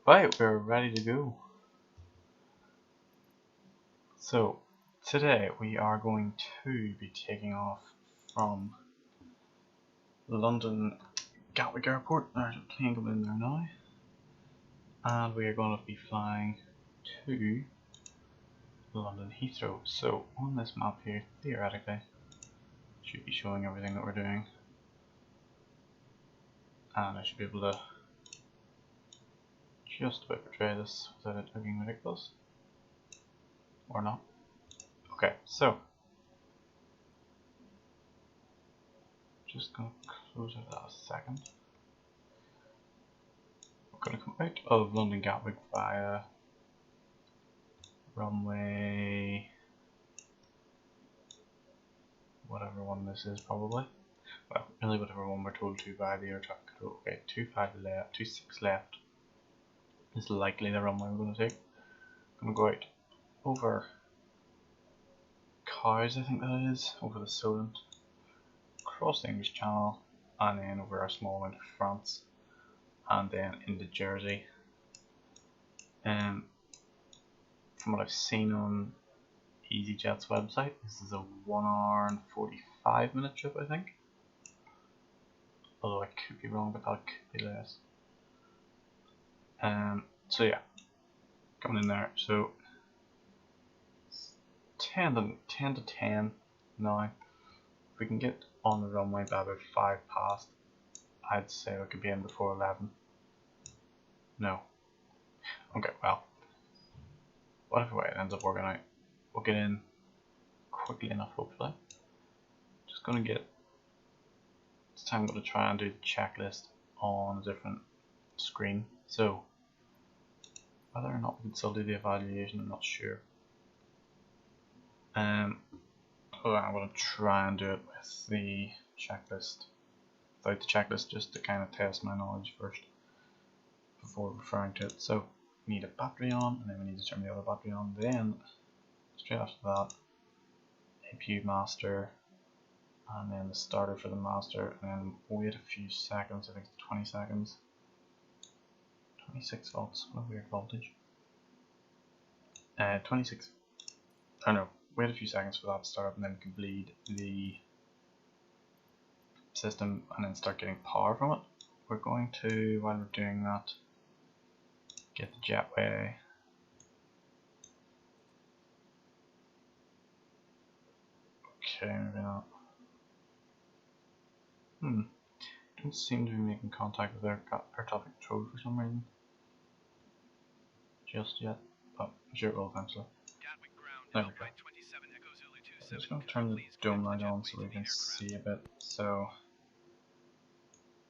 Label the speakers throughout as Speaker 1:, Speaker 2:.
Speaker 1: Right, we're ready to go. So, today we are going to be taking off from London Gatwick Airport. There's a plane coming in there now. And we are going to be flying to London Heathrow. So, on this map here, theoretically, should be showing everything that we're doing. And I should be able to just about portray this without it looking ridiculous. Or not. Okay, so just gonna close it out a second. We're gonna come out of London Gatwick via runway whatever one this is, probably. Well, really whatever one we're told to by the air traffic control. Okay, 26 left is likely the runway we're gonna take. I'm gonna go out over Cowes, I think that is, over the Solent, across the English Channel, and then over our small one to France, and then into Jersey. From what I've seen on EasyJet's website, this is a 1 hour and 45 minute trip, I think. Although I could be wrong, but that could be less. So yeah, coming in there. So 10 to 10 now. If we can get on the runway by about 5 past, I'd say we could be in before 11. No. Okay, well, whatever way it ends up working out, we'll get in quickly enough, hopefully. Just gonna get this time. I'm gonna try and do the checklist on a different screen. So whether or not we can still do the evaluation, I'm not sure. I'm gonna try and do it with the checklist, without the checklist, just to kind of test my knowledge first before referring to it. So we need a battery on, and then we need to turn the other battery on. Then straight after that, APU master, and then the starter for the master, and then wait a few seconds. I think it's 20 seconds. 26 volts. What a weird voltage. 26. I don't know. Wait a few seconds for that to start up, and then we can bleed the system and then start getting power from it. We're going to, while we're doing that, get the jetway. Okay, maybe not. Don't seem to be making contact with air traffic control for some reason just yet, but I'm sure it will eventually. There we go. I'm just going to turn the dome light on so we can see a bit. So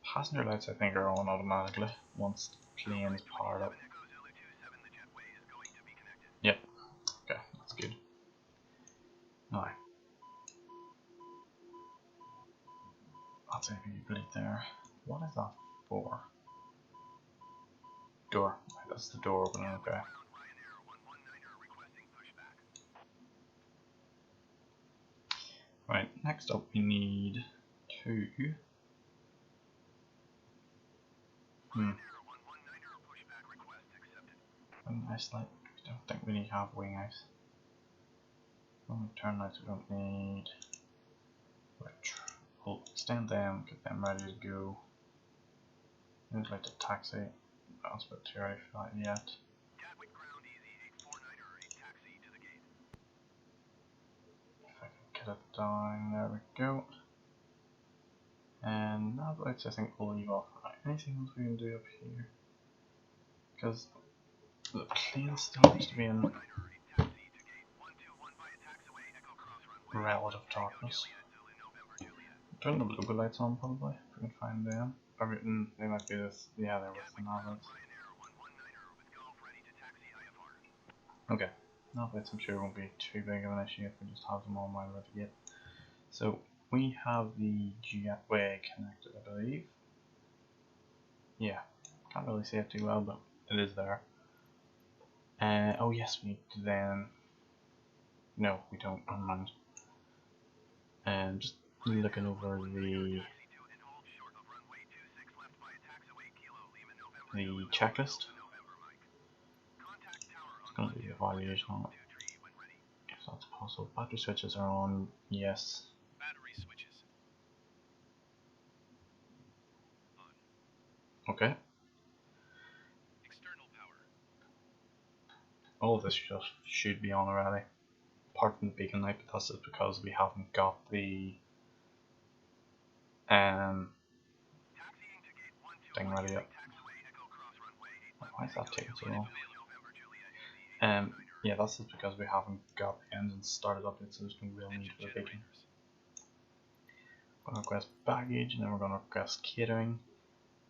Speaker 1: passenger lights I think are on automatically once the plane is powered up. Yep. Okay, that's good. Now that's a bleed there. What is that for? Door. Right, that's the door opening. Okay. Right, next up we need to wing ice light. I don't think we need to have wing ice. Turn lights we don't need. We'll extend them, get them ready to go. Looks like the taxi. That's a bit too early for that yet. If I can get it down, there we go. And now the lights I think we'll leave off. Right, anything else we can do up here? Because the plane still needs to be in relative darkness. Turn the logo lights on probably, if we can find them. Everything, they might be this, yeah, they're with the nav lights. Okay, nav lights I'm sure won't be too big of an issue if we just have them on while we're at the gate. So, we have the jetway connected, I believe. Yeah, can't really see it too well, but it is there. Oh yes, we need to then... No, we don't, never mind. Just looking over the checklist. going to do the evaluation on it. If that's possible. Battery switches are on, yes.
Speaker 2: Battery switches. On.
Speaker 1: Okay.
Speaker 2: External power.
Speaker 1: All of this just should be on already. Apart from the beacon light, but that's just because we haven't got the thing ready yet. Why is that taking so long? Yeah, that's just because we haven't got the engine started up yet, so there's no real need for the beacon. We're going to request baggage, and then we're going to request catering.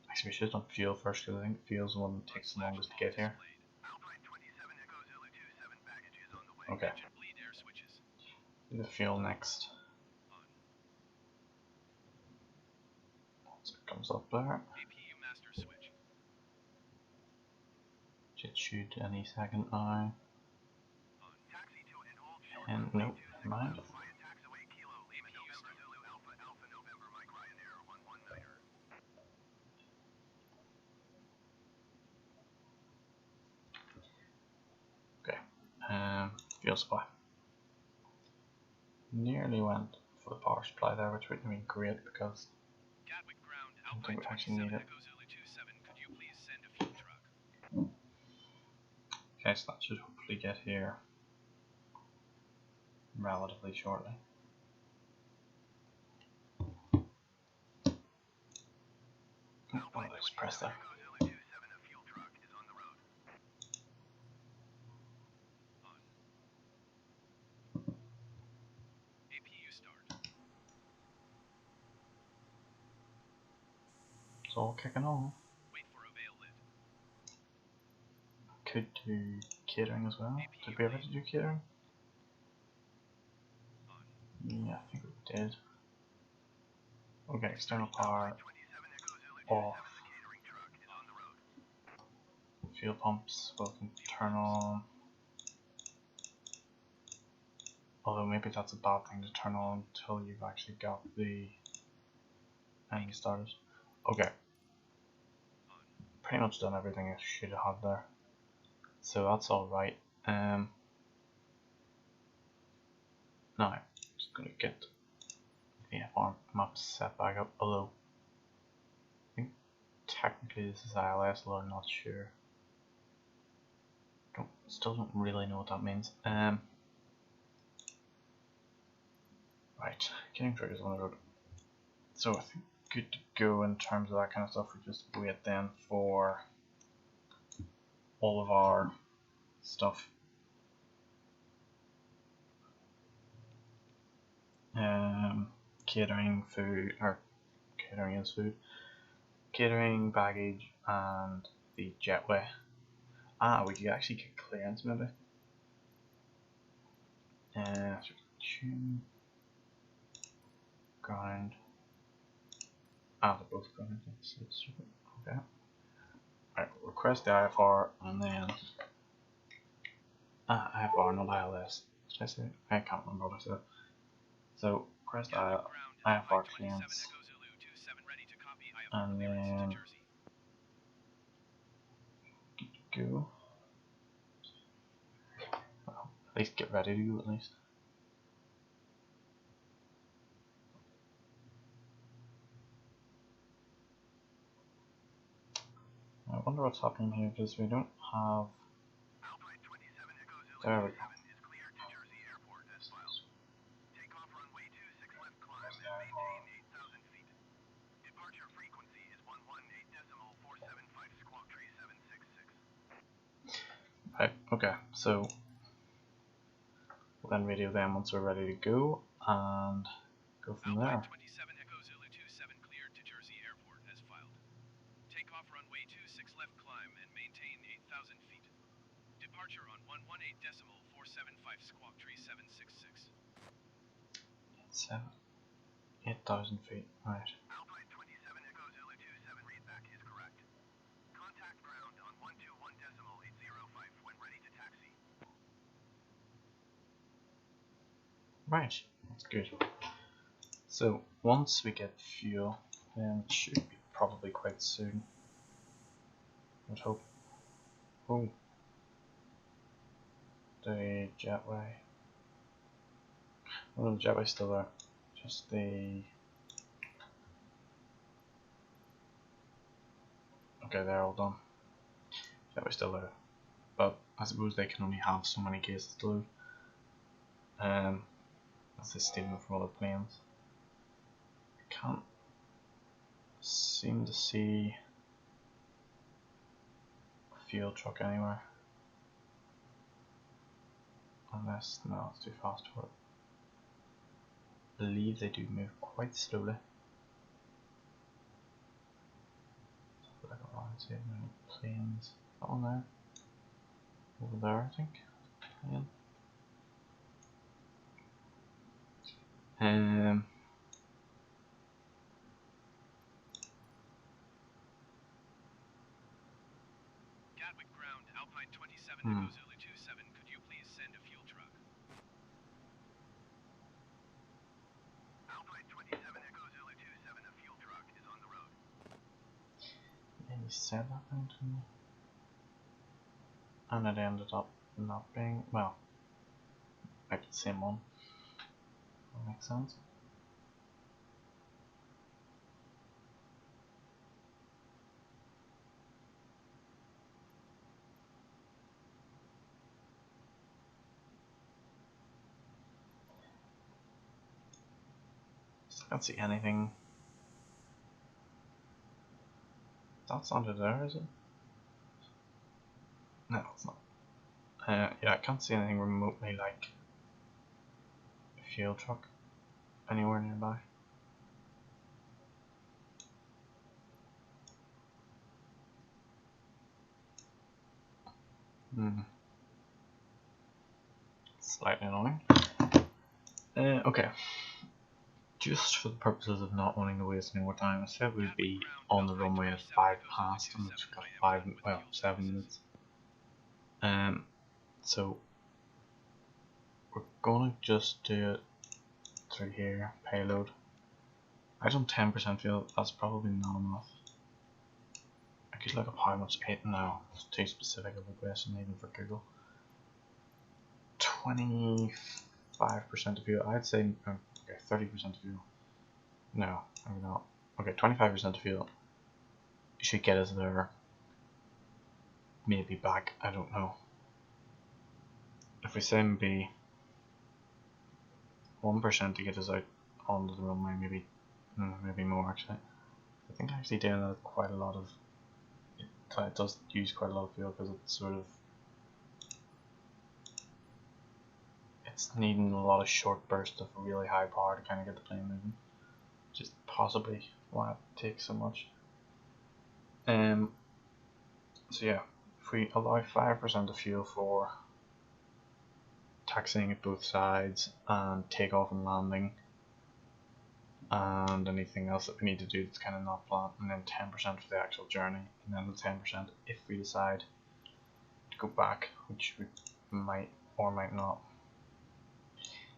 Speaker 1: Actually, we should have done fuel first, because I think fuel's the one that takes the longest to get here. Okay. Do the fuel next. So it comes up there.
Speaker 2: APU master switch.
Speaker 1: Should shoot any second now. And nope, never mind. Okay, fuel supply. Nearly went for the power supply there, which would have been great because
Speaker 2: Gatwick ground,
Speaker 1: I don't think we actually need it.
Speaker 2: Echo Zulu 27, could you please send a fuel truck?
Speaker 1: Okay, so that should hopefully get here relatively shortly. Oh, let's press that.
Speaker 2: APU start.
Speaker 1: It's all kicking on.
Speaker 2: Wait for avail lid.
Speaker 1: Could do catering as well. Did we ever do catering? Yeah, I think we did. Okay, external power off. Fuel pumps we can turn on. Although maybe that's a bad thing to turn on until you've actually got the engine started. Okay. Pretty much done everything I should have had there. So that's alright. Now, I'm just going to get the FR map set back up, although I think technically this is ILS, although I'm not sure. Still don't really know what that means. Right, getting triggers on the road. So I think good to go in terms of that kind of stuff. We just wait then for all of our stuff. Catering, food, or catering is food. Catering, baggage, and the jetway. Ah, we could actually get clearance maybe. Tune, ground. Ah, they're both ground. Okay. Alright, request the IFR and then. IFR, not ILS. Did I say it? I can't remember what I said. So, request IFR clearance. And then. Go. Well, at least get ready to go at least. I wonder what's happening here because we don't have. There we go. Right, okay, so we'll then radio them once we're ready to go and go from there.
Speaker 2: 27 Echo Zulu 27 cleared to Jersey Airport as filed. Takeoff runway 26 left climb and maintain 8,000 feet. Departure on 118.475 squawk tree 766.
Speaker 1: 8,000 feet, right.
Speaker 2: Alpine 27 Echo Zulu 27 readback is correct. Contact ground on 121.805 when ready to taxi.
Speaker 1: Right, that's good. So once we get fuel, then it should be probably quite soon. I would hope. Oh. the jetway. Oh, the jetway's still there. Just the. Okay, they're all done. Jetway's still there. But I suppose they can only have so many cases to load. That's the stealing from other planes. I can't seem to see a fuel truck anywhere. Unless, no, it's too fast for it. I believe they do move quite slowly. So like around, see if there are any planes. That one there. Over there, I think. Plane.
Speaker 2: Gatwick ground, Alpine 27 Echo Zulu 27, could you please send a fuel truck? Alpine 27 Echo Zulu 27, a fuel truck is on the road.
Speaker 1: And he said that thing to me. And it ended up not being, well, like the same one. That makes sense. I can't see anything. That's under there, is it? No, it's not. Yeah, I can't see anything remotely like a fuel truck anywhere nearby. Slightly annoying. Okay. Just for the purposes of not wanting to waste any more time, I said we'd be on the runway at 5 past, and we've got 7 minutes. So we're gonna just do it through here, payload. I done 10% fuel, that's probably not enough. I could look up how much it now. It's too specific of a question even for Google. 25% of fuel, I'd say, okay, 30% of fuel. No, maybe not. Okay, 25% of fuel should get us there. Maybe back, I don't know. If we say maybe 1% to get us out onto the runway, maybe more actually. I think actually doing that quite a lot of, it does use quite a lot of fuel because it's sort of, it's needing a lot of short bursts of really high power to kind of get the plane moving, which is possibly why it takes so much. So yeah, if we allow 5% of fuel for taxiing at both sides and takeoff and landing and anything else that we need to do that's kind of not planned, and then 10% for the actual journey, and then the 10% if we decide to go back, which we might or might not.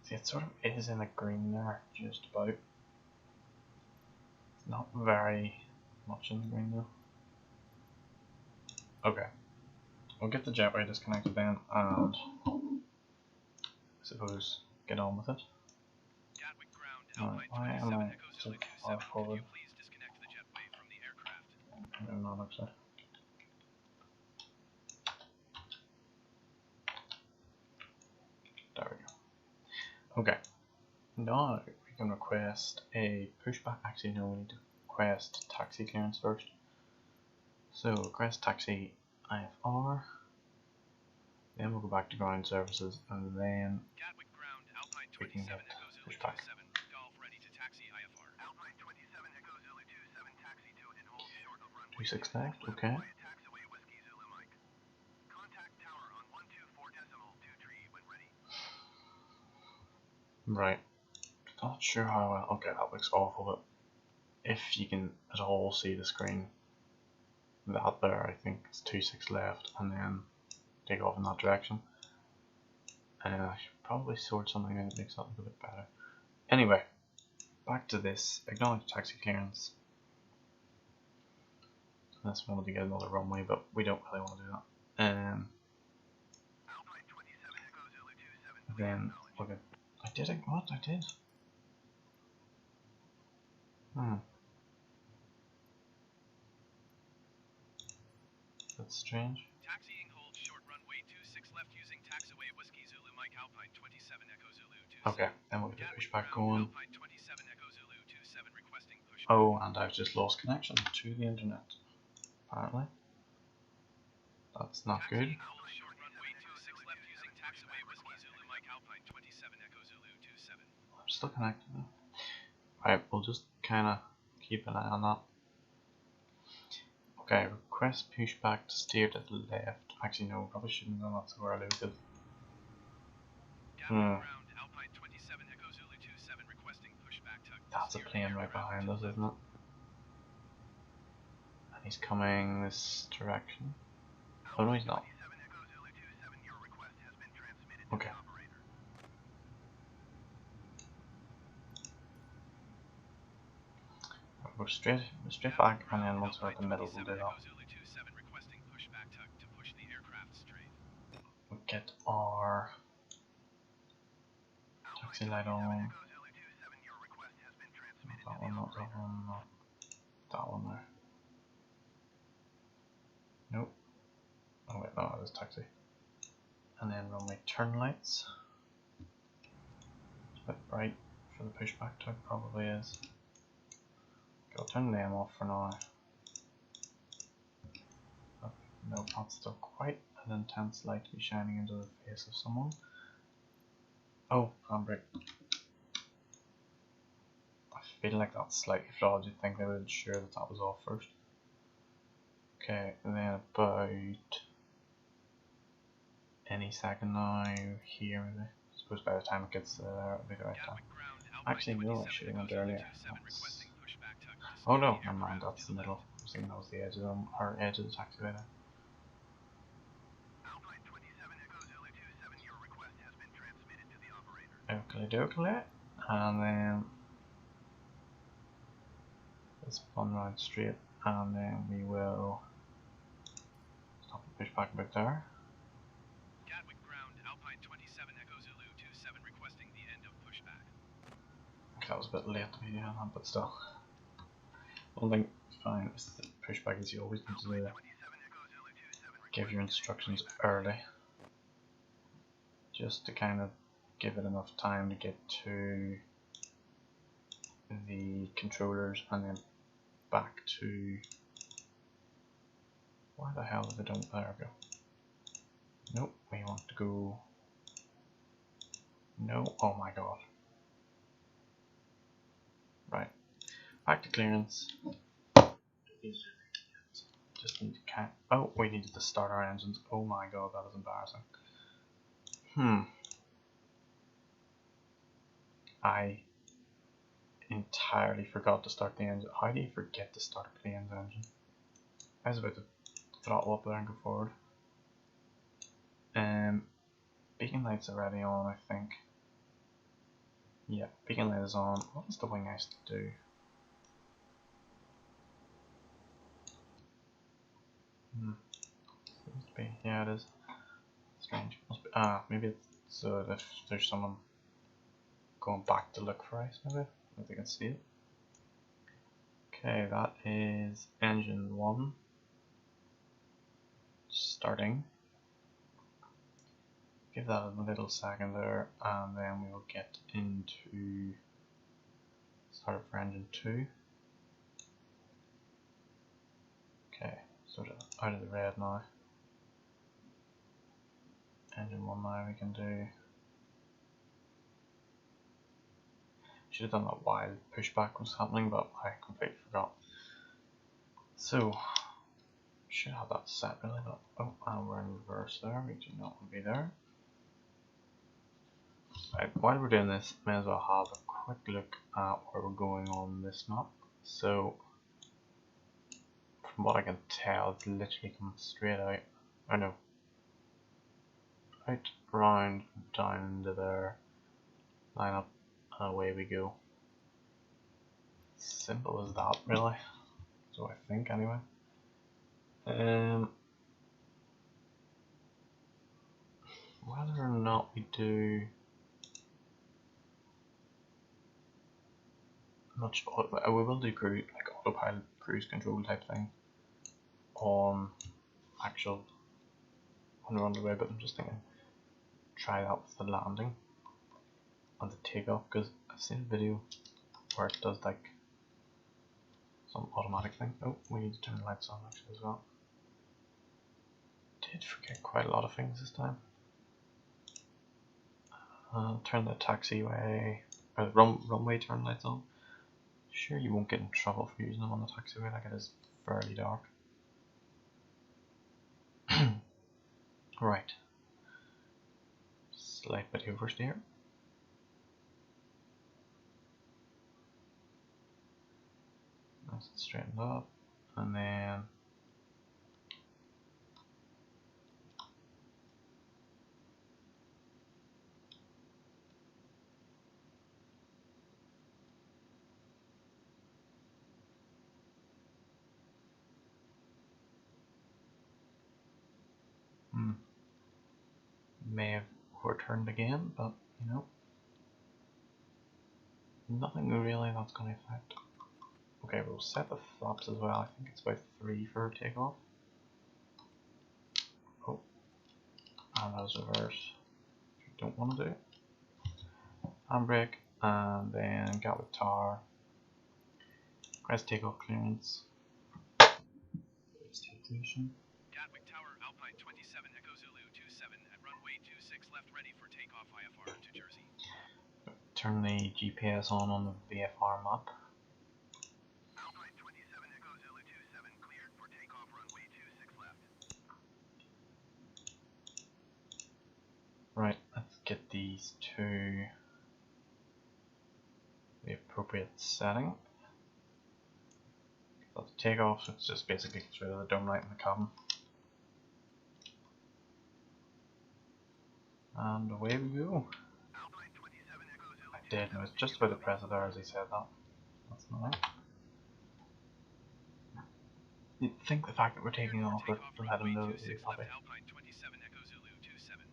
Speaker 1: See, it sort of is in the green there, just about. It's not very much in the green though. Okay, we'll get the jetway disconnected then, and I suppose get on with it.
Speaker 2: Gatwick ground,
Speaker 1: Why am I so far forward?
Speaker 2: Could you please disconnect the jetway from the aircraft?
Speaker 1: I'm not upset. There we go. Okay, now we can request a pushback. Actually, no, we need to request taxi clearance first. So request taxi IFR, then we'll go back to ground services, and then
Speaker 2: Gatwick ground, Alpine
Speaker 1: we can
Speaker 2: 27
Speaker 1: get
Speaker 2: Echo Zulu
Speaker 1: pushback.
Speaker 2: 27, Golf ready to taxi IFR. Alpine 27 Echo Zulu 27, taxi to and hold short of runway
Speaker 1: 26 left, okay.
Speaker 2: taxiway Whiskey Zulu Mike. Contact tower on 124.23 when ready.
Speaker 1: Right, not sure how well, okay, that looks awful, but if you can at all see the screen, that there, I think it's 26 left, and then take off in that direction. I should probably sort something out that makes that look a bit better. Anyway, back to this. Acknowledge taxi clearance. Unless we wanted to get another runway, but we don't really want to do that.
Speaker 2: Alpine 27 Echo
Speaker 1: then look at. I did it. What? I did. That's strange.
Speaker 2: Taxiing hold short runway 26 left using taxiway Whiskey Zulu Mike Alpine 27 Echo Zulu 27.
Speaker 1: Okay, then we'll get the pushback
Speaker 2: ground,
Speaker 1: going.
Speaker 2: Alpine 27 Echo Zulu 27 requesting pushback.
Speaker 1: Oh, and I've just lost connection to the internet. Apparently. That's not good.
Speaker 2: Taxiing hold short runway 26 left using taxiway Whiskey Zulu Mike Alpine 27 Echo Zulu 27.
Speaker 1: I'm still connected now. Right, we'll just kinda keep an eye on that. Okay, request pushback to steer to the left. Actually, no, probably shouldn't have done that so early because.
Speaker 2: Ground, Alpine 27 Echo Zulu 27 requesting pushback to
Speaker 1: That's a plane right behind us, isn't it? And he's coming this direction. Oh no, he's not. Okay. We're straight back, and then once we're at the middle, we'll do that. We'll get our taxi light on. That one, not that one, not that one there. Nope. Oh wait, no, it is taxi. And then runway turn lights. It's a bit bright for the pushback tug, probably is. I'll turn them off for now. Oh, no, not still quite an intense light to be shining into the face of someone. Oh, handbrake. I feel like that's slightly flawed. You'd think they would ensure that that was off first. Okay, and then about any second now here maybe. I suppose by the time it gets there it'll be the right time. Actually no, I should have went earlier. Oh no, never mind, that's the middle. I was thinking that was the edge of them, or edge of the taxiway there. Okay, and then let's run round straight, and then we will stop the pushback about there.
Speaker 2: Gatwick ground, Alpine 27 Echo Zulu 27 requesting the end of pushback.
Speaker 1: Okay, that was a bit late to be doing that, but still. One thing fine is the pushback is you always need to give your instructions early, just to kind of give it enough time to get to the controllers and then back to. Why the hell did they don't? There we go. Nope, we want to go. No, oh my god. Right, back to clearance. Just need to count. Oh, we needed to start our engines. Oh my god, that is embarrassing. I entirely forgot to start the engine. How do you forget to start a plane's engine? I was about to throttle up there and go forward. Beacon lights are already on, I think. Yeah, beacon light is on. What does the wing ice do? Seems to be. Yeah, it is. Strange. Must be, maybe it's so if there's someone going back to look for ice, maybe if they can see it. Okay, that is engine 1 starting. Give that a little second there, and then we will get into startup for engine 2. Okay, sort of out of the red now. Engine 1 now we can do. Should have done that while pushback was happening, but I completely forgot. So, should have that set really, but oh, and we're in reverse there. We do not want to be there. Right, while we're doing this, may as well have a quick look at where we're going on this map. So, from what I can tell, it's literally coming straight out. I know. Out, round, down into there, line up, and away we go. Simple as that, really. So I think, anyway. Whether or not we do much. We will do cruise, like autopilot cruise control type thing on actual when we're on the way, but I'm just thinking try that with the landing and the takeoff, because I've seen a video where it does like some automatic thing. Oh, we need to turn the lights on actually as well. Did forget quite a lot of things this time. Turn the taxiway or the runway turn lights on. Sure, you won't get in trouble for using them on the taxiway, like it is fairly dark. Right. Slight bit oversteer. Nice and straightened up, and then may have overturned again, but you know, nothing really that's going to affect. Okay, we'll set the flaps as well. I think it's about 3 for takeoff. Oh, and that was reverse. Don't want to do. Handbrake, and then Gatwick Tower. Crest takeoff clearance. Station.
Speaker 2: Gatwick Tower, Alpine 27, Echo Zulu 27 at runway 26 left, ready for takeoff IFR to Jersey.
Speaker 1: Turn the GPS on the VFR map.
Speaker 2: Alpine 27, Echo Zulu 27, cleared for takeoff runway 26 left.
Speaker 1: Right, let's get these to the appropriate setting. That's takeoff, so it's just basically gets rid of the dome light in the cabin. And away we go.
Speaker 2: Alpine 27, Echo Zulu
Speaker 1: I did, and I was just about to press it there as he said that. That's not it. You'd think the fact that we're taking off would let him know that he's happy.
Speaker 2: Alpine 27, Echo Zulu 27.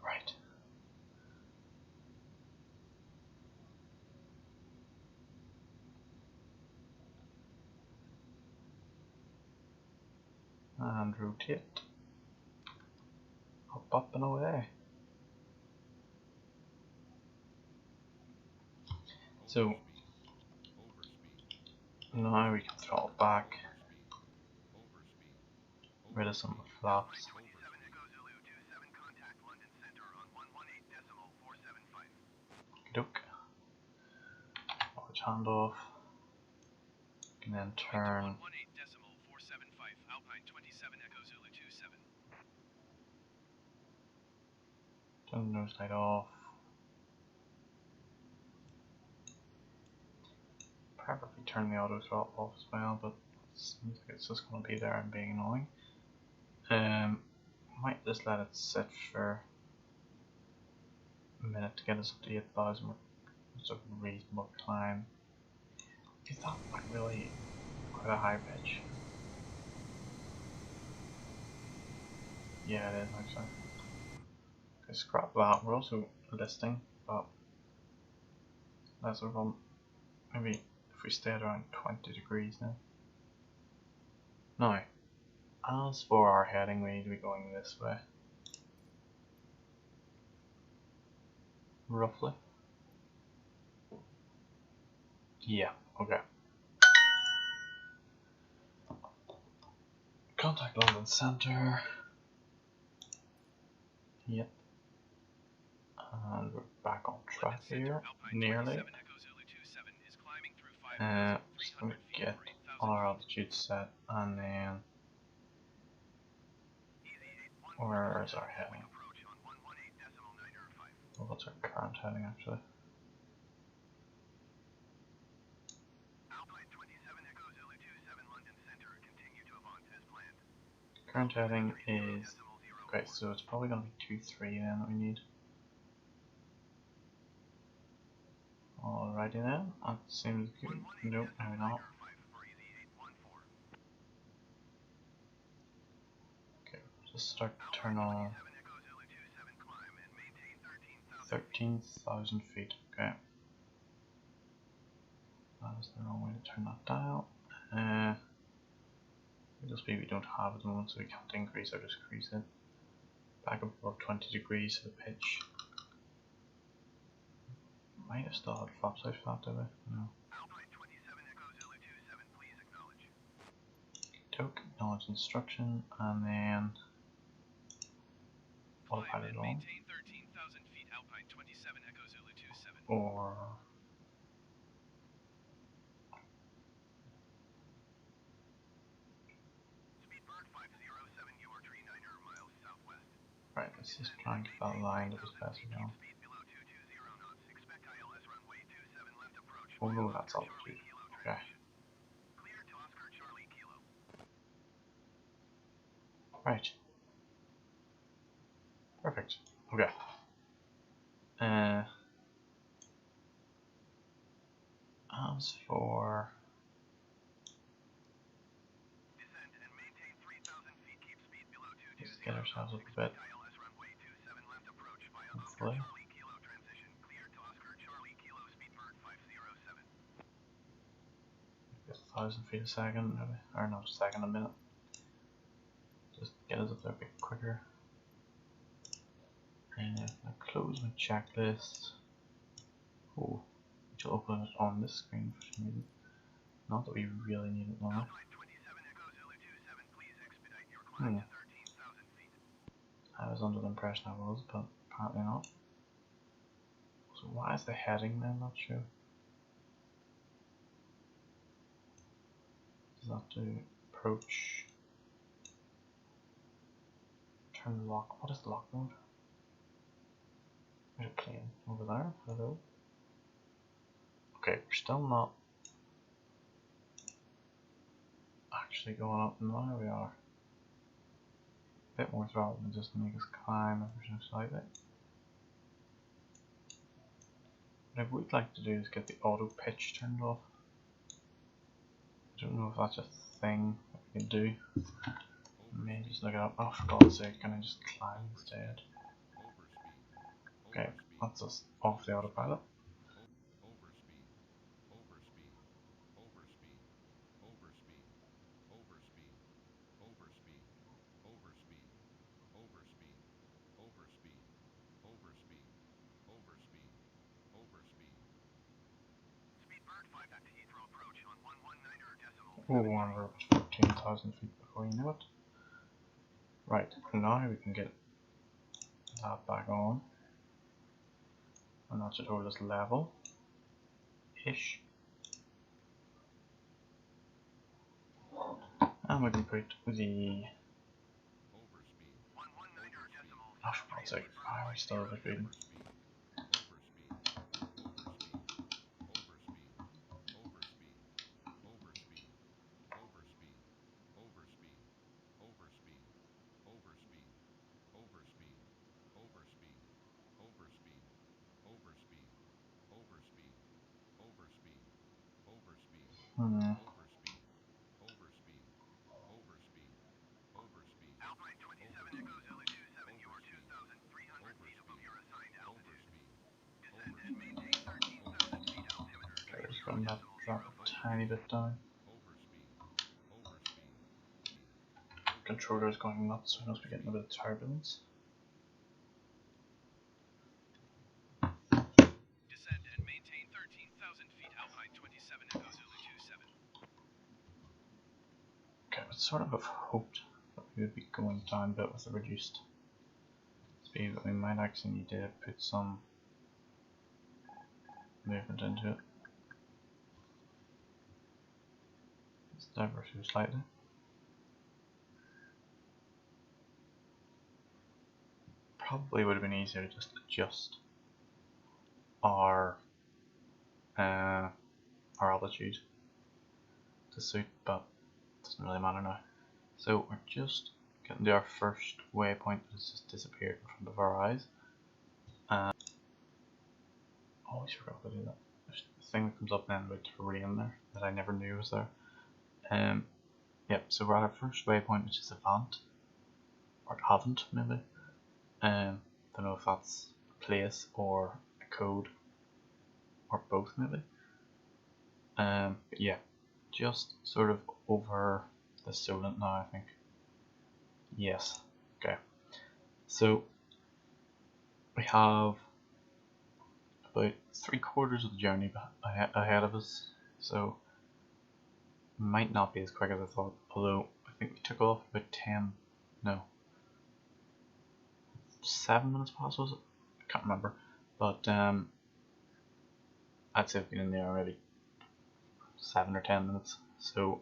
Speaker 1: Right. And rotate. Up and away. So now we can throttle back, rid of some of the flaps.
Speaker 2: 27, Echo Zulu 27, contact London Center on 118.475.
Speaker 1: Doke. Watch handoff. And then turn.
Speaker 2: 118.475, Alpine 27, Echo Zulu 27.
Speaker 1: Turn the nose light off. Probably turn the auto throttle off as well, but it seems like it's just going to be there and being annoying. Might just let it sit for a minute to get us up to 8,000. It's a reasonable climb. Is that like really quite a high pitch? Yeah, it is actually. Okay, scrap that. We're also listing, but let's run. Maybe if we stay at around 20 degrees now. Now, as for our heading, we need to be going this way. Roughly. Yeah, okay. Contact London Center. Yep. And we're back on track here, nearly. Just going to get our altitude set, and then where is our heading? Well, what's our current heading actually? Current heading is, okay, so it's probably going to be 2-3 then that we need. Alrighty then, that seems good. Nope, maybe not. Okay, just start to turn on 13,000 feet, okay. That is the wrong way to turn that dial. It'll just be we don't have it at the moment, so we can't increase or decrease it. Back up above 20 degrees for the pitch. Might have still had flaps out for that, did we? No.
Speaker 2: Alpine 27 Echo Zulu 27, please acknowledge.
Speaker 1: Toke, acknowledge instruction, and then autopilot on.
Speaker 2: Maintain 13,000 feet Alpine 27 Echo Zulu 27.
Speaker 1: Or
Speaker 2: Speedbird 507, you are 39 miles southwest.
Speaker 1: right, let's just try and get that line that was best we know.
Speaker 2: Speed below 220 knots. Expect ILS runway 27 left approach.
Speaker 1: Oh no, that's altitude. Okay.
Speaker 2: Clear to Oscar Charlie Kilo.
Speaker 1: Right. Perfect. Okay. As for
Speaker 2: Descend and maintain 3,000 feet. Keep speed below 220.
Speaker 1: let's get ourselves up a bit.
Speaker 2: ILS runway 27 left approach via
Speaker 1: Hopefully.
Speaker 2: Oscar Charlie Kilo transition. Clear to Oscar Charlie Kilo Speedbird 507.
Speaker 1: Get 1,000 feet a second, maybe. Or no, a second a minute. Just get us up there a bit quicker. And I'll close my checklist. Oh, which will open it on this screen for some reason. Not that we really need it now.
Speaker 2: Alpine 27 Echo Zulu 27, please expedite your climb to 13,000 feet.
Speaker 1: I was under the impression I was, but apparently not. So why is the heading then not sure? Does that do approach? Turn lock. What is lock mode? There's a plane over there. Hello. Okay, we're still not actually going up, and now we are. A bit more throttle than just to make us climb ever so slightly. What I would like to do is get the auto pitch turned off. I don't know if that's a thing that we can do. Maybe just look it up. Oh, for God's sake, can I just climb instead? Okay, that's us off the autopilot.
Speaker 2: Speedbird 5 back to Heathrow approach on 119 decimal.
Speaker 1: Oh, and we're up 14,000 feet before you know it. Right, now we can get that back on. And that should hold us level-ish. And we can put the... Oh, for God's sake, why are we still overfeeding?
Speaker 2: Alpine 27 Echo Zulu 27, you are 2,300 feet above your assigned altitude. Descend and maintain 13,000 feet altimeter.
Speaker 1: Okay, just going to drop a tiny bit down. Controller is going nuts, so we must be getting a bit of turbulence.
Speaker 2: Descend and maintain 13,000 feet Alpine 27 Echo Zulu 27.
Speaker 1: Okay, I sort of have hoped that we would be going down a bit with the reduced speed, but we might actually need to put some movement into it. Let's divert too slightly. Probably would have been easier to just adjust our altitude to suit, but it doesn't really matter now. So we're just getting to our first waypoint that has just disappeared in front of our eyes. Always forgot to do that. There's a thing that comes up then about terrain there that I never knew was there. Yep, so we're at our first waypoint, which is Avant, or Haven't maybe. Don't know if that's a place or a code or both maybe. But yeah, just sort of over the Solent now, I think. Yes. Okay. So we have about 3/4 of the journey ahead of us. So might not be as quick as I thought. Although I think we took off about 7 minutes past, was it? I can't remember. But I'd say we've been in there already 7 or 10 minutes. So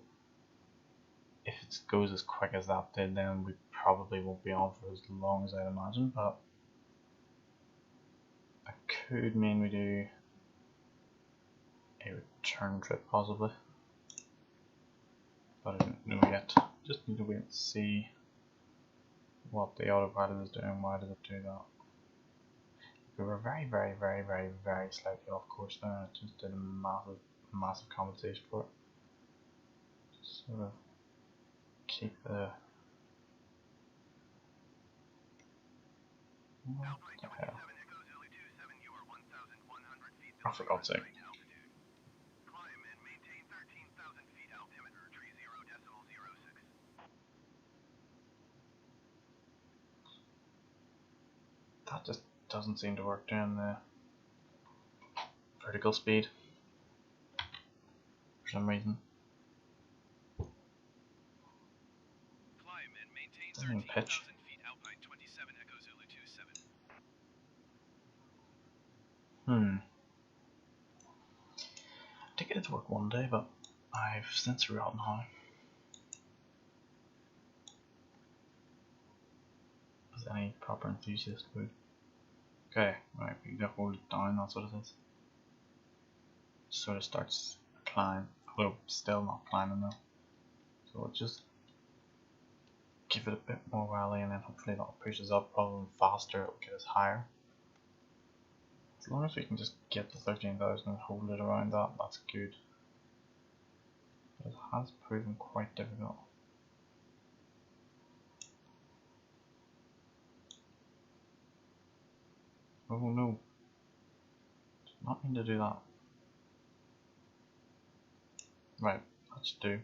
Speaker 1: if it goes as quick as that did, then we probably won't be on for as long as I'd imagine. But I could mean we do a return trip possibly. But I don't know yet. Just need to wait and see what the autopilot is doing. Why does it do that? We were very slightly off course there. I just did a massive compensation for it. Just sort of keep the... What the hell? Oh, for God's sake. That just doesn't seem to work down the vertical speed for some reason. Doesn't even pitch. I did get it to work one day, but I've since forgotten how. As any proper enthusiast would. Okay, right, we can hold it down, that's what it is. Sort of starts a climb, although still not climbing though. So we'll just give it a bit more rally and then hopefully that'll push us up rather than faster, it'll get us higher. As long as we can just get the 13,000 and hold it around that, that's good. But it has proven quite difficult. Oh no. Did not mean to do that. Right, that should do.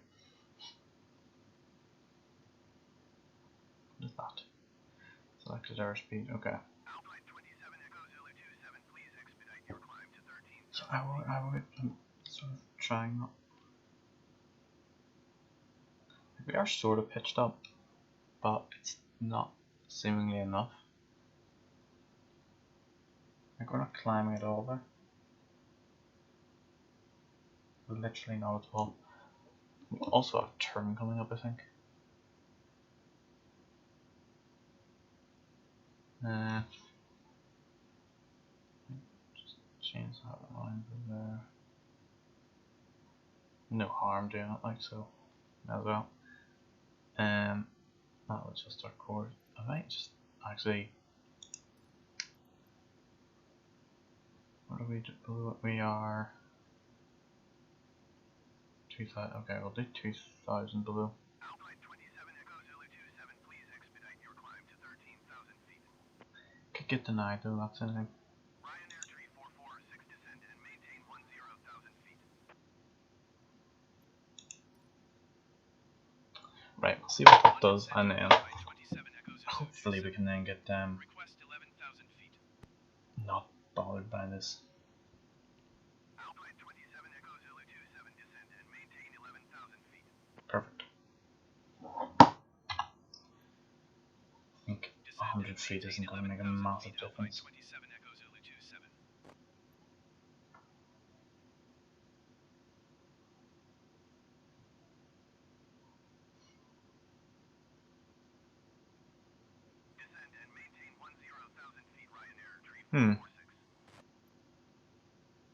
Speaker 1: What is that? Selected airspeed, okay. So I'm sort of trying that. We are sort of pitched up, but it's not seemingly enough. Like we're not climbing at all there. Literally not at all. We also have a turn coming up, I think. Just change that line from there. No harm doing it like so, as well. That was just our course. I might just actually. What do we do below it? We are 2,000. Okay, we'll do 2,000 below. Could get denied though, that's anything. Right, we'll see what that does and then hopefully we can then get not bothered by this. Perfect. I think 100 feet isn't going to make a massive difference.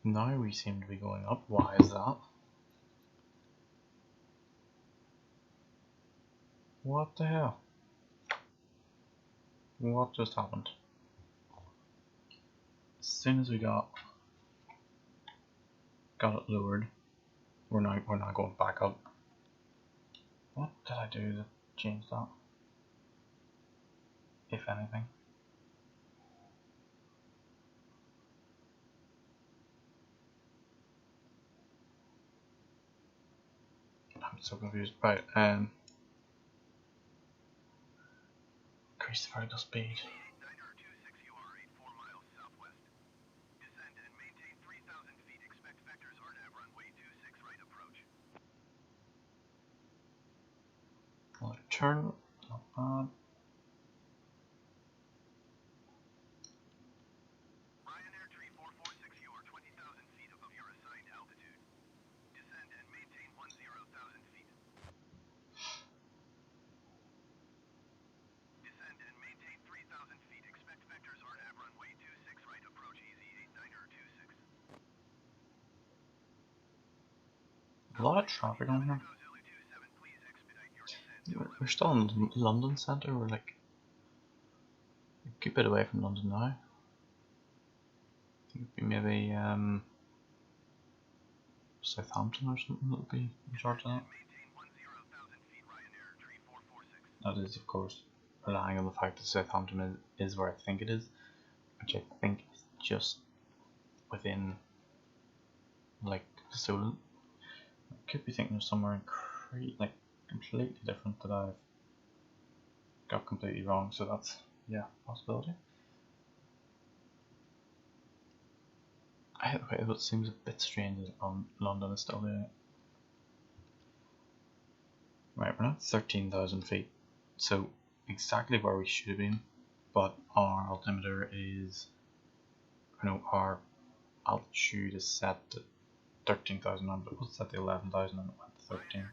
Speaker 1: Now we seem to be going up. Why is that? What the hell? What just happened? As soon as we got it lowered, we're now going back up. What did I do to change that? If anything. I'm so confused. Right, increase the vertical speed. Another turn, not bad. A lot of traffic on here. We're still in London Centre. We're like keep it away from London now. I think it'd be maybe Southampton or something that'll be in charge of that. That is, of course, relying on the fact that Southampton is where I think it is, which I think is just within like Solent. I could be thinking of somewhere in like completely different that I've got completely wrong. So that's, yeah, a possibility. Either way, it seems a bit strange that London is still doing it. Right, we're at 13,000 feet, so exactly where we should have been, but our altimeter is, our altitude is set to 13,000, but it was set to 11,000 and it went to 13.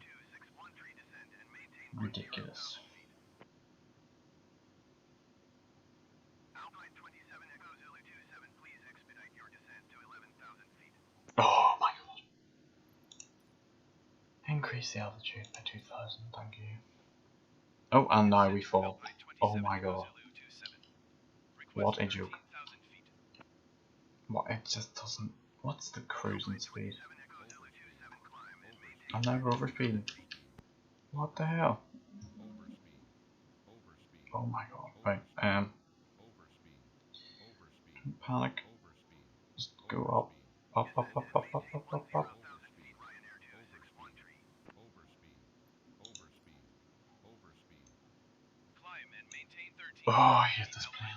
Speaker 1: Ridiculous. Oh my god. Increase the altitude by 2,000, thank you. Oh, and now we fall. Oh my god. What a joke. What, it just doesn't... What's the cruising speed? I'm never overspeeding. What the hell? Oh my god. Right, don't panic. Just go up. Up, up, up, up, up, up, up, up. Oh, I hate this plane.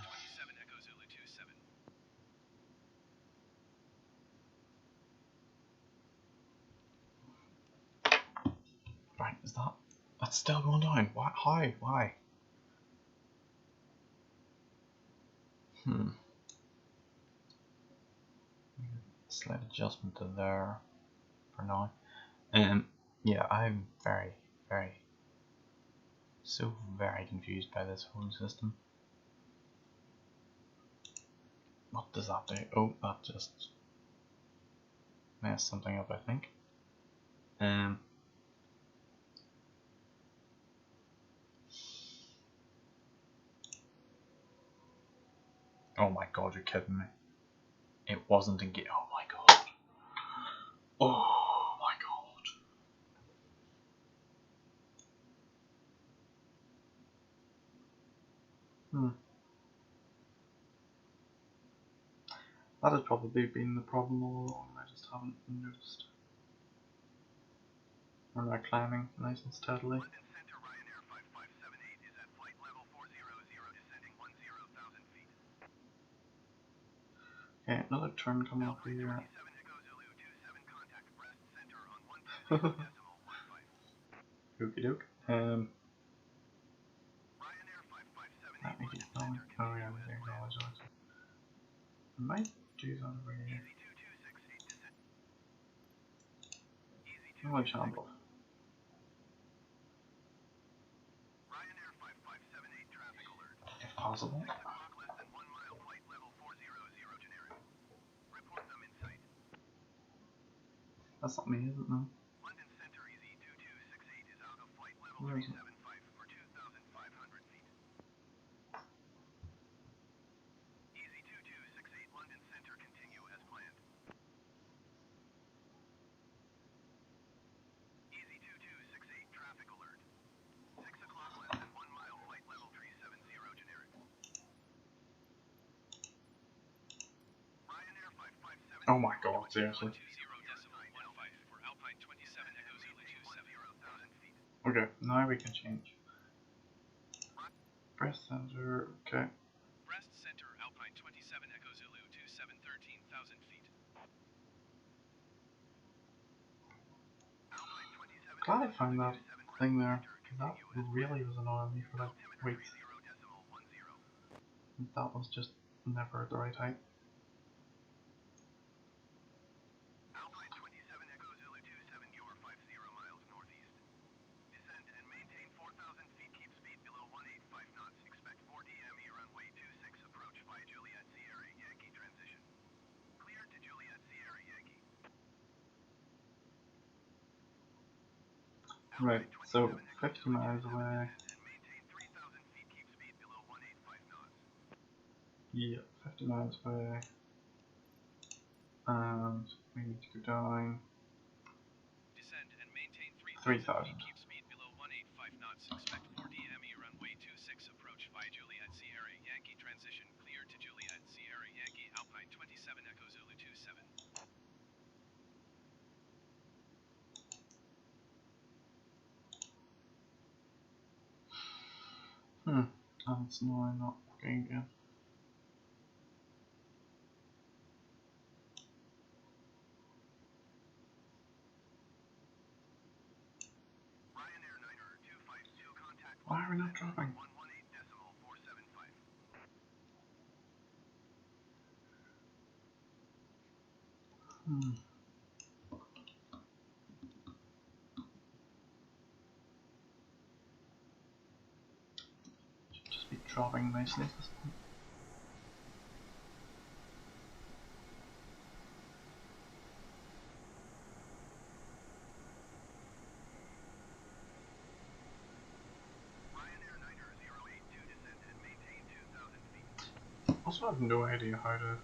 Speaker 1: Right, is that... That's still going down. What? How? Why? Slight adjustment to there for now. Yeah, I'm very confused by this whole system. What does that do? Oh, that just messed something up, I think. Oh my god, you're kidding me. It wasn't engaged. Oh my god. Oh my god. That has probably been the problem all along, I just haven't noticed. We're now climbing nice and steadily. Okay, another turn coming up here. Okie doke. Let me get going. Oh yeah, there goes. I might do that over here. I'm gonna jump off. If possible. That's not me, is it? No. Where is it? Oh my god, seriously. Okay, now we can change. Press center, okay.
Speaker 2: Brest Center, Alpine 27 Echo Zulu 27, 13,000 feet. Alpine 27
Speaker 1: Glad I
Speaker 2: Echo
Speaker 1: found
Speaker 2: Zulu
Speaker 1: that
Speaker 2: 27,
Speaker 1: thing there. That
Speaker 2: continue as
Speaker 1: really was annoying me for like weeks.
Speaker 2: 0.010.
Speaker 1: That was just never at the right height.
Speaker 2: Alpine 27 Echo Zulu 27, you are 50 miles northeast. Descend and maintain 4,000 feet, keep speed below 185 knots. Expect 4 DME runway 26, approach by Juliet Sierra Yankee transition. Clear to Juliet Sierra Yankee.
Speaker 1: Right,
Speaker 2: Alpine 27
Speaker 1: so
Speaker 2: Echo
Speaker 1: 50
Speaker 2: Zulu
Speaker 1: miles
Speaker 2: 27,
Speaker 1: away.
Speaker 2: descend and maintain 3,000 feet, keep speed below 185 knots.
Speaker 1: Yeah, 50 miles away. And we need to go down
Speaker 2: Descend and maintain 3,000
Speaker 1: 3,000.
Speaker 2: feet, keep speed below 185 knots. Expect 4 DME runway 26, approach by Juliet Sierra Yankee transition. Clear to Juliet Sierra Yankee, Alpine 27 Echo Zulu 27.
Speaker 1: And it's now not working again.
Speaker 2: Ryanair Niner 252, contact
Speaker 1: Why are we not dropping?
Speaker 2: 118.475.
Speaker 1: Should just be dropping nicely at this point.
Speaker 2: Ryanair Niner 082, descend and maintain 2,000 feet.
Speaker 1: Also, I have no idea how to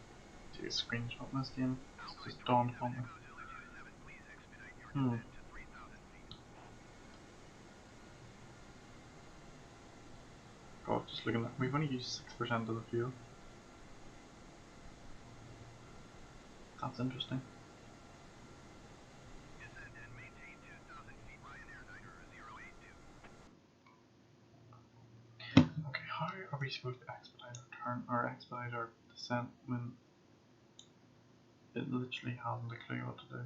Speaker 1: take a screenshot in this game. It's
Speaker 2: Alpine
Speaker 1: just dawned
Speaker 2: 27
Speaker 1: upon me.
Speaker 2: Echo Zulu 27, please expedite your descent to 3,000 feet.
Speaker 1: God, just looking at, we've only used 6% of the fuel. That's interesting.
Speaker 2: Descend and maintain 2,000 feet, Ryanair Niner 082.
Speaker 1: Okay, how are we supposed to expedite our turn or expedite our descent when it literally hasn't a clue what to do?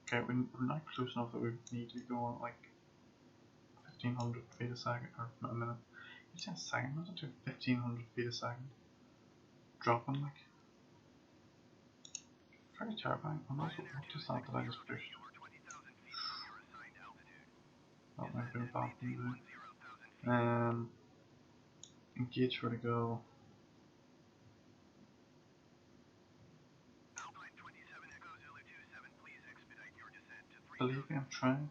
Speaker 1: Okay, we're not close enough that we need to go on like 1500 feet a second, or a minute. You said a second, not to 1500 feet a second. Dropping like. Very terrifying. And also, what does that I just pushed? That might have been a bad thing to do. Engage for the go.
Speaker 2: Alpine 27 Echo Zulu 27, please expedite your descent to 3,000.
Speaker 1: Believe me, I'm trying.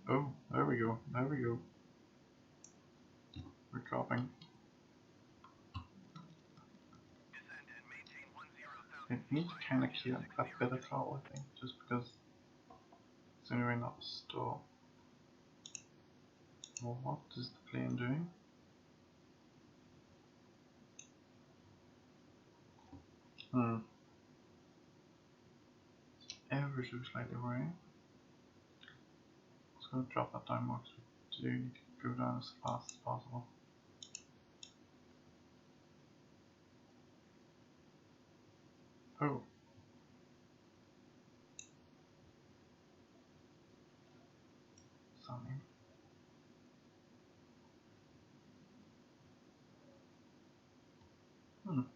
Speaker 1: Oh, there we go. There we go. We're dropping.
Speaker 2: Descend and maintain 10,000
Speaker 1: It needs to kind of keep a bit of throttle, I think, just because it's the only way not to stall. Well, what is the plane doing? Ever so slightly worrying. Just going to drop that down more because we do need to go down as fast as possible. Oh. Something.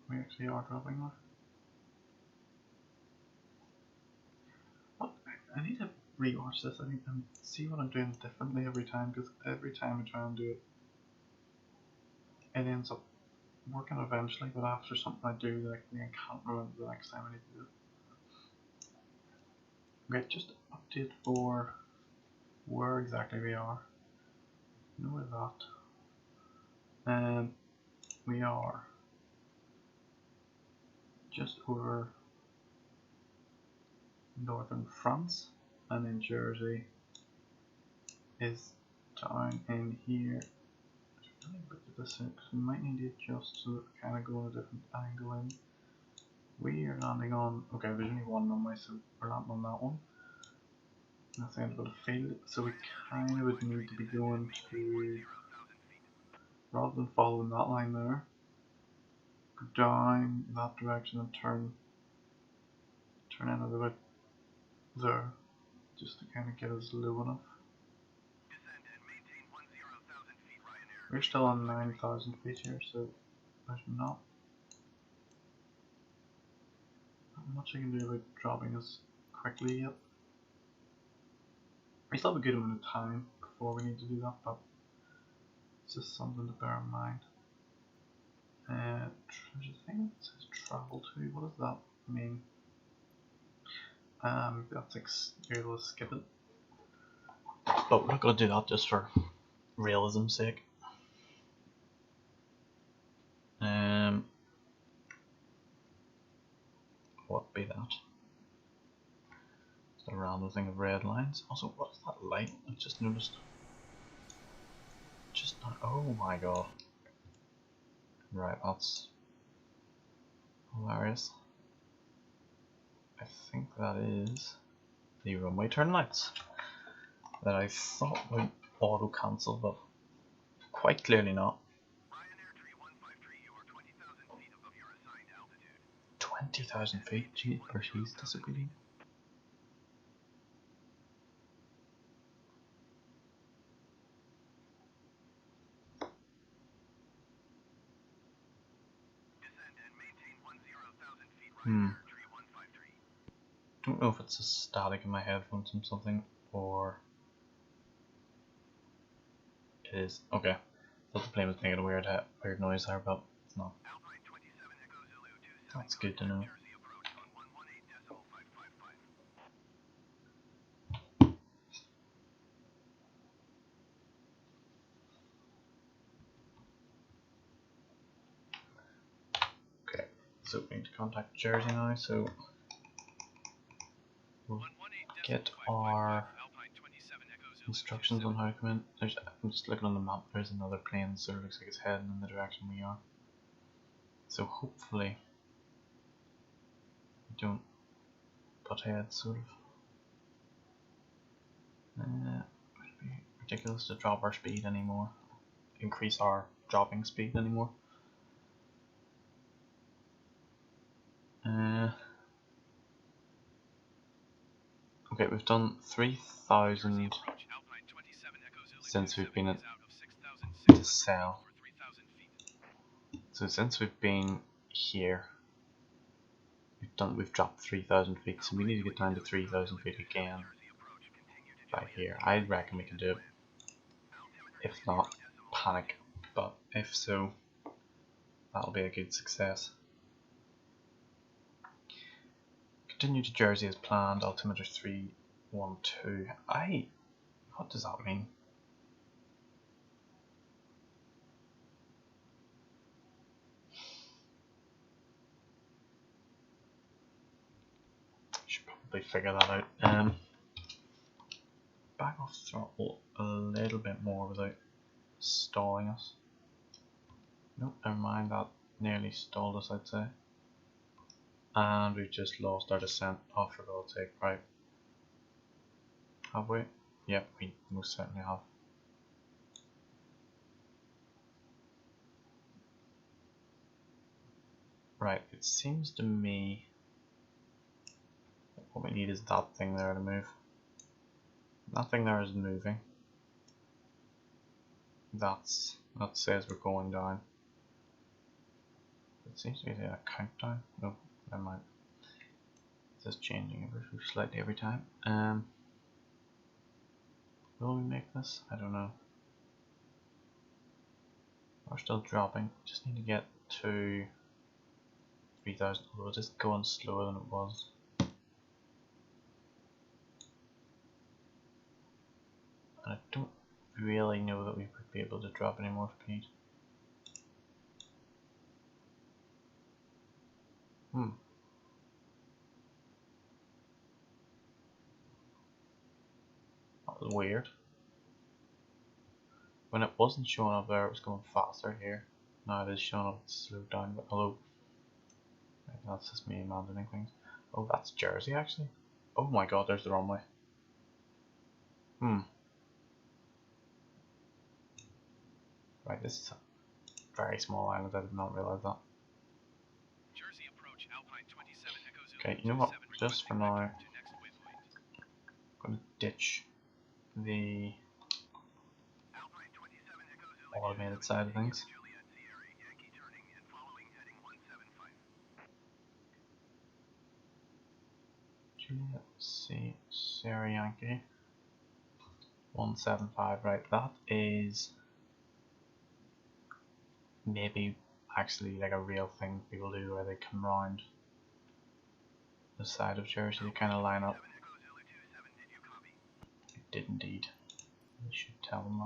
Speaker 1: We actually are dropping now. What? I need to rewatch this, I think, and see what I'm doing differently every time, because every time I try and do it, it ends up working eventually, but after something I do, like, I can't remember the next time I need to do it. Okay, just update for where exactly we are. Know that. We are just over northern France, and then Jersey is down in here. Let me look at this because we might need to adjust so that we kind of go in a different angle in. We are landing on, okay, there's only one runway, so we're landing on that one. Nothing about a field, so we kind of would need to be going to, rather than following that line there, go down that direction and turn in a little bit there, just to kind of get us low enough. We're still on 9,000 feet here, so there's not much I can do about dropping us quickly yet. We still have a good amount of time before we need to do that, but it's just something to bear in mind. Treasure thing, it says travel to, what does that mean? That's you're able to skip it. But we're not going to do that just for realism's sake. What be that? It's a random thing of red lines. Also, what's that light? I just noticed. Just not. Oh my god. Right, that's hilarious. I think that is the runway turn lights that I thought would auto cancel, but quite clearly not. 20,000 feet? Gee, or she's disobedient. Don't know if it's a static in my headphones from something or it is. Okay, thought the plane was making a weird noise there, but it's not. That's good to know. Okay, so we need to contact Jersey now, so we'll get our instructions on how to come in. I'm just looking on the map, there's another plane, so it looks like it's heading in the direction we are. So hopefully we don't butt heads, sort of. It would be ridiculous to drop our speed anymore, increase our dropping speed anymore. Okay, we've done 3,000 since we've been at the cell. So since we've been here, we've dropped 3,000 feet. So we need to get down to 3,000 feet again by here. I reckon we can do it. If not, panic. But if so, that'll be a good success. Continue to Jersey as planned, altimeter 312. What does that mean? Should probably figure that out. Back off throttle a little bit more without stalling us. Nope, never mind, that nearly stalled us, I'd say. And we've just lost our descent. Oh, for God's sake, right. Have we? Yep, we most certainly have. Right, it seems to me that what we need is that thing there to move. That thing there is moving. That says we're going down. It seems to be a countdown. No, never mind. It's just changing ever so slightly every time. Will we make this? I don't know. We're still dropping. Just need to get to 3,000. Although it's just going slower than it was. And I don't really know that we would be able to drop any more speed. That was weird. When it wasn't showing up there, it was going faster here. Now it is showing up slowed down, but hello. Maybe that's just me imagining things. Oh, that's Jersey actually. Oh my god, there's the runway. Right, this is a very small island. I did not realize that.
Speaker 2: Jersey approach Alpine 27 Echo Zulu.
Speaker 1: Okay, you know what?
Speaker 2: 27
Speaker 1: Just for
Speaker 2: requesting
Speaker 1: now,
Speaker 2: vector to next waypoint.
Speaker 1: I'm going to ditch the
Speaker 2: Alpine 27 Echo Zulu.
Speaker 1: automated side of things.
Speaker 2: Juliet Sierra Yankee turning and following heading 175.
Speaker 1: Juliet C. Sierra Yankee 175. Right, that is maybe actually like a real thing people do where they come round the side of Jersey to kind of line up. It did indeed. I should tell them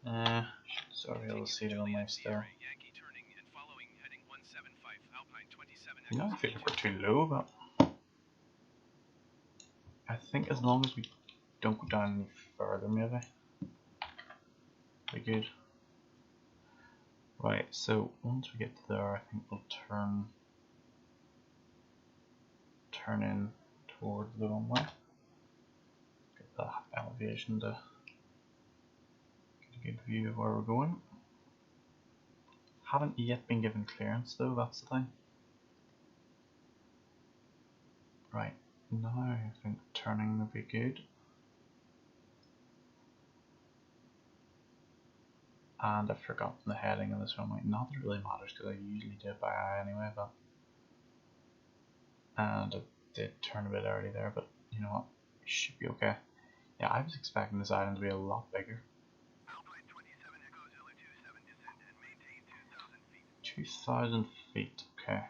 Speaker 1: that. Sorry, I'll see them on my still. You know, I feel like we're too low, but I think as long as we don't go down any further, maybe we're good. Right, so once we get there, I think we'll turn in towards the runway. Get the elevation to get a good view of where we're going. Haven't yet been given clearance though, that's the thing. Right, now I think turning would be good. And I've forgotten the heading of this runway. Not that it really matters because I usually do it by eye anyway, but and I did turn a bit early there, but you know what? It should be okay. Yeah, I was expecting this island to be a lot bigger.
Speaker 2: Alpine 27 Echo Zulu 27 descend and maintain 2,000 feet.
Speaker 1: 2,000 feet, okay.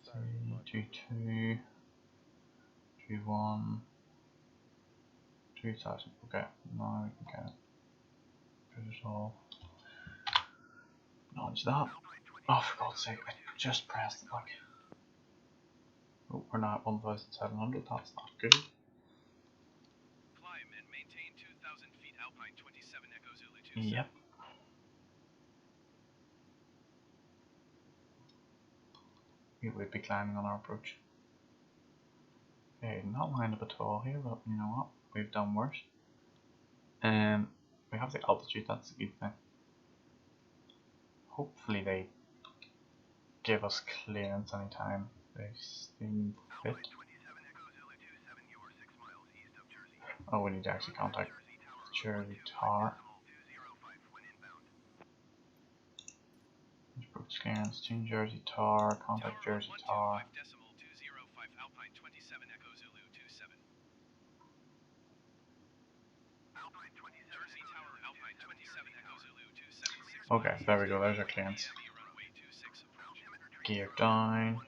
Speaker 1: 3, 2, 2, 2, 1, 2,000. Okay, now we can kind of put it all. Acknowledge that. Oh, for God's sake, I just pressed it like. Oh, we're now at 1,700. That's not good.
Speaker 2: Climb and maintain 2,000 feet. Alpine 27 Echo Zulu 27.
Speaker 1: Yep. We would be climbing on our approach. Okay, not lined up at all here, but you know what? We've done worse. We have the altitude, that's a good thing. Hopefully they give us clearance anytime they seem fit. Oh, we need to actually contact Jersey Tower. Approach clearance, change Jersey Tower, contact Jersey Tower. Okay, there we go, there's our clearance. Gear down.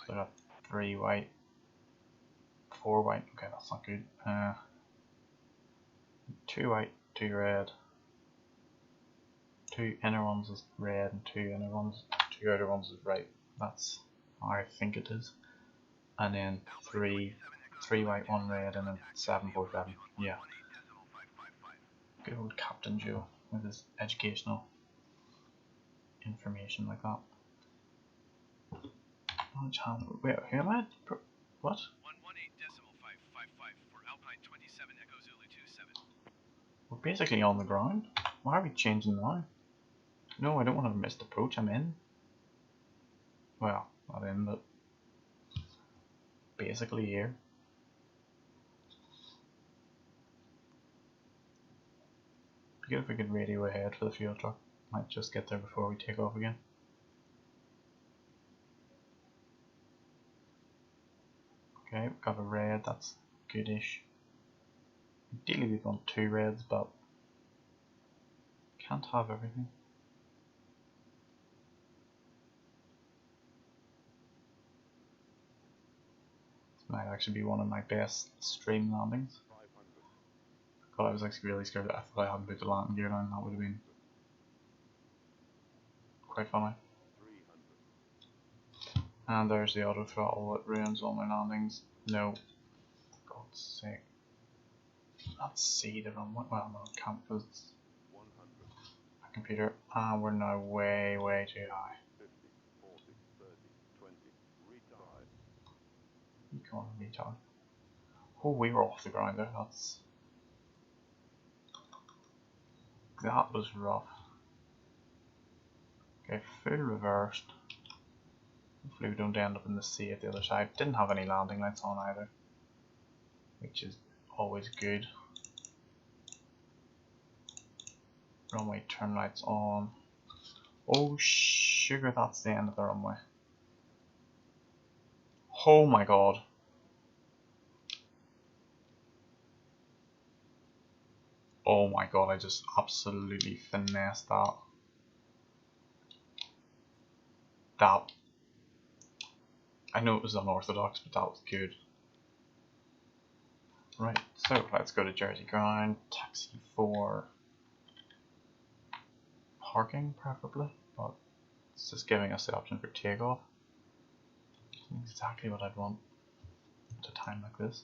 Speaker 1: So I got 3 white, 4 white, okay that's not good. 2 white, 2 red. 2 inner ones is red and 2 inner ones, 2 outer ones is right. That's how I think it is. And then 3 white, 1 red, and then 747. Yeah. Good old Captain Joe with his educational information like that. Wait, who am I? What?
Speaker 2: 118.555 for Alpine 27 Echo Zulu 27.
Speaker 1: We're basically on the ground. Why are we changing now? No, I don't want to miss the approach. I'm in. Well, not in, but basically here. Be good if we could radio ahead for the fuel truck. Might just get there before we take off again. Okay, we've got a red, that's goodish. Ideally we want 2 reds, but can't have everything. This might actually be one of my best stream landings. God, I was actually really scared. I thought I hadn't put the landing gear down. That would have been quite funny. And there's the auto throttle. It ruins all my landings. No, for God's sake. Let's see the runway. Well, no, it can't because it's a computer. And we're now way, way too high. on, retard. Oh, we were off the ground there. That was rough. Okay, full reversed. Hopefully we don't end up in the sea at the other side. Didn't have any landing lights on either, which is always good. Runway turn lights on. Oh sugar, that's the end of the runway. Oh my god. Oh my god, I just absolutely finessed that. I know it was unorthodox, but that was good. Right, so let's go to Jersey ground, taxi for parking preferably, but it's just giving us the option for takeoff. Exactly what I'd want at a time like this.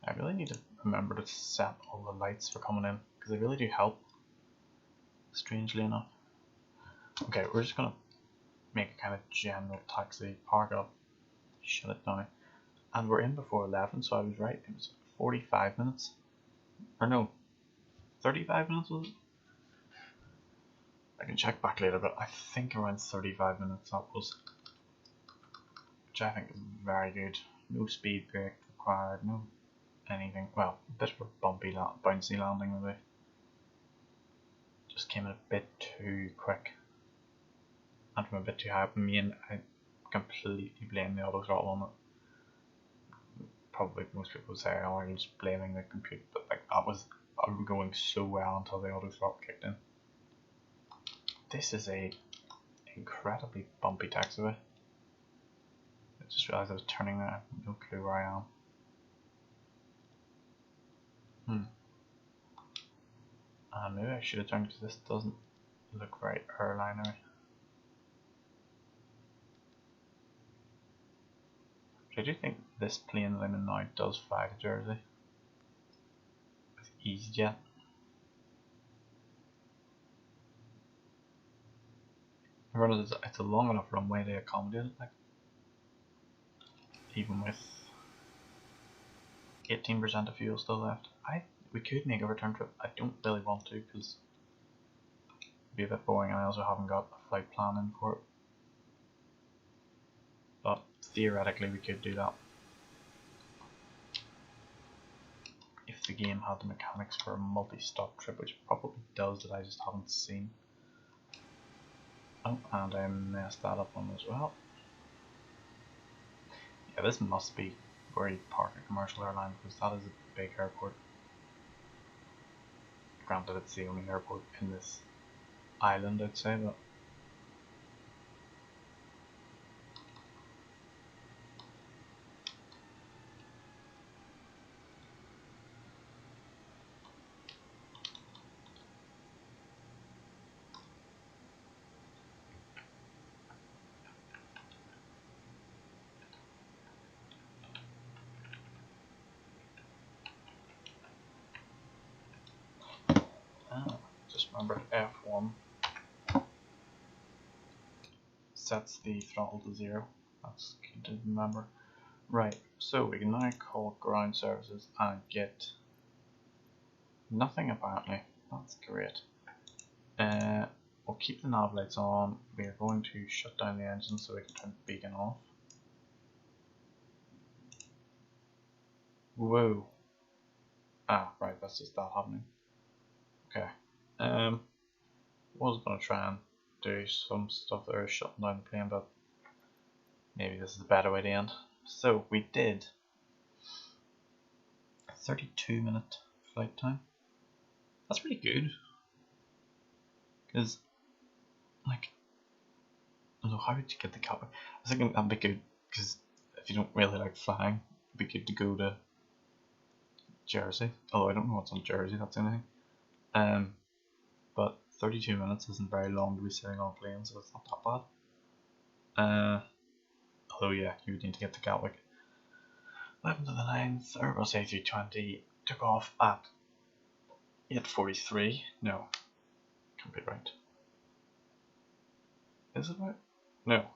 Speaker 1: I really need to remember to set all the lights for coming in, because they really do help, strangely enough. Okay, we're just gonna make a kind of general taxi, park up, shut it down, and we're in before 11, so I was right, it was 45 minutes, or no, 35 minutes was it? I can check back later, but I think around 35 minutes that was, which I think is very good. No speed brake required, no anything, well, a bit of a bumpy, bouncy landing maybe, just came in a bit too quick. And from a bit too high up, and I completely blame the auto throttle on it. Probably most people would say, oh, you're just blaming the computer, but like that was going so well until the auto throttle kicked in. This is a incredibly bumpy taxiway. I just realised I was turning there, I have no clue where I am. Maybe I should have turned because this doesn't look very airlinery. I do think this plane that I'm in now does fly to Jersey with EasyJet. Remember, it's a long enough runway to accommodate it, like, even with 18% of fuel still left. We could make a return trip. I don't really want to because it'd be a bit boring, and I also haven't got a flight plan in for it. But theoretically, we could do that if the game had the mechanics for a multi-stop trip, which it probably does, that I just haven't seen. Oh, and I messed that up one as well. Yeah, this must be where you park a commercial airline, because that is a big airport. Granted, it's the only airport in this island, I'd say, but just remembered F1 sets the throttle to 0. That's good to remember. Right, so we can now call ground services and get nothing apparently. That's great. We'll keep the nav lights on. We are going to shut down the engine so we can turn the beacon off. Whoa. Right, that's just that happening. Okay. Was going to try and do some stuff there, shutting down the plane, but maybe this is a better way to end. So we did 32-minute flight time. That's pretty good. Because, like, I don't know, how would you get the Gatwick? I was thinking that'd be good, because if you don't really like flying, it'd be good to go to Jersey. Although I don't know what's on Jersey, that's anything. But 32 minutes isn't very long to be sitting on a plane, so it's not that bad. Although yeah, you would need to get to Gatwick. 11 to the 9th, Airbus A320 took off at 8:43. No, can't be right. Is it right? No.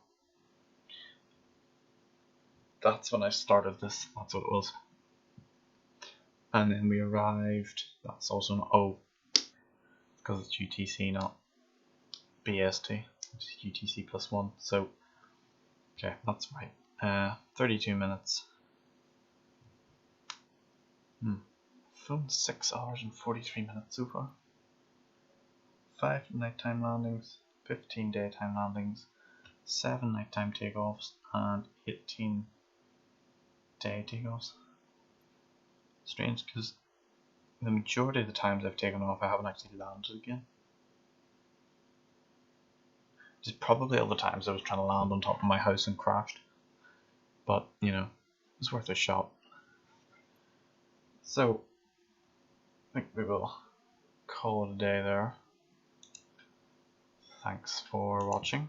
Speaker 1: that's when I started this, that's what it was. And then we arrived, that's also not, oh, because it's UTC not BST, it's UTC +1, so, okay, that's right. 32 minutes. Flown 6 hours and 43 minutes so far. 5 nighttime landings, 15 daytime landings, 7 nighttime takeoffs, and 18 day takeoffs. Strange, because the majority of the times I've taken off I haven't actually landed again. There's probably all the times I was trying to land on top of my house and crashed. But, you know, it's worth a shot. So, I think we will call it a day there. Thanks for watching.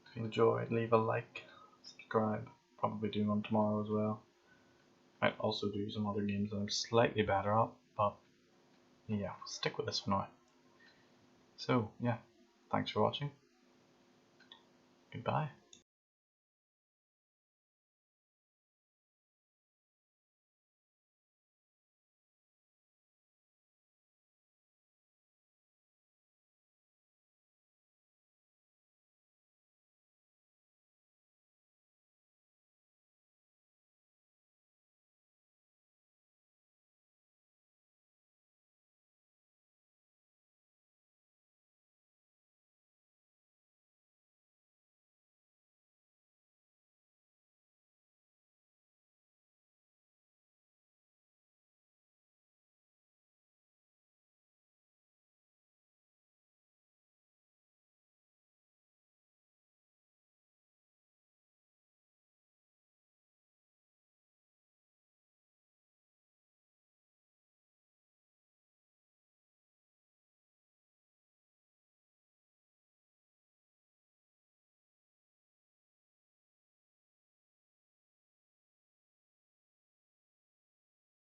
Speaker 1: If you enjoyed, leave a like, subscribe, probably do one tomorrow as well. Might also do some other games that I'm slightly better at, but yeah, we'll stick with this for now. So yeah, thanks for watching. Goodbye.